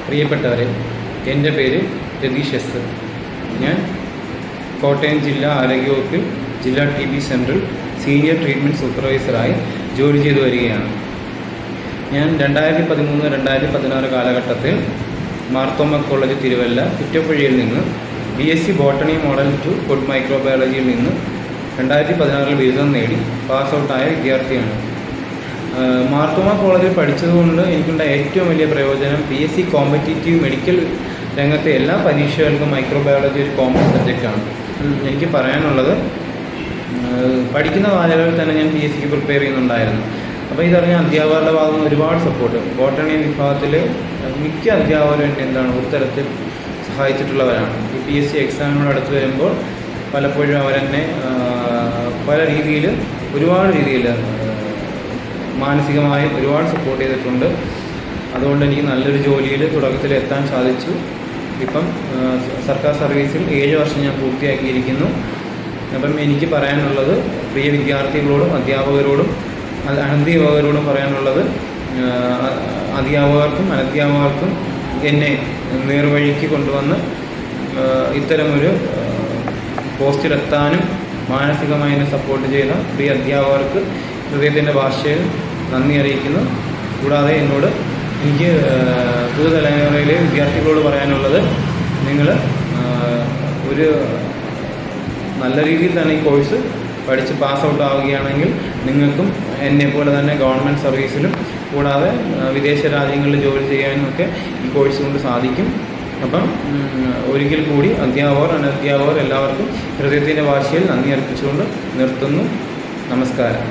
പ്രിയപ്പെട്ടവരെ, എൻ്റെ പേര് രതീഷ് എസ്. ഞാൻ കോട്ടയം ജില്ലാ ആരോഗ്യവകുപ്പിൽ ജില്ലാ TB സെൻട്രൽ സീനിയർ ട്രീറ്റ്മെൻറ്റ് സൂപ്പർവൈസറായി ജോലി ചെയ്തു വരികയാണ്. ഞാൻ 2013-2016 കാലഘട്ടത്തിൽ മാർത്തോമ കോളേജ് തിരുവല്ല കുറ്റപ്പുഴയിൽ നിന്ന് BSc ബോട്ടണി മോഡൽ 2 ഫുഡ് മൈക്രോബയോളജിയിൽ നിന്ന് 2016 ബിരുദം നേടി പാസ് ഔട്ടായ വിദ്യാർത്ഥിയാണ്. മാർത്തോമ കോളേജിൽ പഠിച്ചതുകൊണ്ട് എനിക്കുണ്ടായ ഏറ്റവും വലിയ പ്രയോജനം PSc കോമ്പറ്റീറ്റീവ് മെഡിക്കൽ രംഗത്തെ എല്ലാ പരീക്ഷകൾക്കും മൈക്രോബയോളജി ഒരു കോമൺ സബ്ജക്റ്റാണ്. എനിക്ക് പറയാനുള്ളത്, പഠിക്കുന്ന കാലങ്ങളിൽ തന്നെ ഞാൻ PScക്ക് പ്രിപ്പയർ ചെയ്യുന്നുണ്ടായിരുന്നു. അപ്പോൾ ഇതറിഞ്ഞ അധ്യാപകരുടെ ഭാഗത്ത് നിന്ന് ഒരുപാട് സപ്പോർട്ട്. ബോട്ടണി വിഭാഗത്തിൽ മിക്ക അധ്യാപകരും എന്താണ് ഒരു തരത്തിൽ സഹായിച്ചിട്ടുള്ളവരാണ്. ഈ PSc എക്സാമിനോട് അടുത്ത് വരുമ്പോൾ പലപ്പോഴും അവരെന്നെ പല രീതിയിൽ ഒരുപാട് രീതിയിൽ മാനസികമായും ഒരുപാട് സപ്പോർട്ട് ചെയ്തിട്ടുണ്ട്. അതുകൊണ്ട് എനിക്ക് നല്ലൊരു ജോലിയിൽ തുടക്കത്തിൽ എത്താൻ സാധിച്ചു. ഇപ്പം സർക്കാർ സർവീസിൽ 7 വർഷം ഞാൻ പൂർത്തിയാക്കിയിരിക്കുന്നു. അപ്പം എനിക്ക് പറയാനുള്ളത്, പ്രിയ വിദ്യാർത്ഥികളോടും അധ്യാപകരോടും അനധ്യാപകരോടും പറയാനുള്ളത്, അധ്യാപകർക്കും അനധ്യാപകർക്കും എന്നെ നേർവഴിക്ക് കൊണ്ടുവന്ന് ഇത്തരമൊരു പോസ്റ്റിലെത്താനും മാനസികമായി എന്നെ സപ്പോർട്ട് ചെയ്ത പ്രിയ അധ്യാപകർക്ക് ഹൃദയത്തിൻ്റെ ഭാഷയിൽ നന്ദി അറിയിക്കുന്നു. കൂടാതെ എനിക്ക് പുതുതലമുറയിലെ വിദ്യാർത്ഥികളോട് പറയാനുള്ളത്, നിങ്ങൾ ഒരു നല്ല രീതിയിൽ തന്നെ ഈ കോഴ്സ് പഠിച്ച് പാസ് ഔട്ട് ആവുകയാണെങ്കിൽ നിങ്ങൾക്കും എന്നെപ്പോലെ തന്നെ ഗവൺമെൻറ് സർവീസിലും കൂടാതെ വിദേശ രാജ്യങ്ങളിൽ ജോലി ചെയ്യാനും ഒക്കെ ഈ കോഴ്സ് കൊണ്ട് സാധിക്കും. അപ്പം ഒരിക്കൽ കൂടി അധ്യാപകർ അനധ്യാപകർ എല്ലാവർക്കും ഹൃദയത്തിൻ്റെ ഭാഷയിൽ നന്ദി അർപ്പിച്ചുകൊണ്ട് നിർത്തുന്നു. നമസ്കാരം.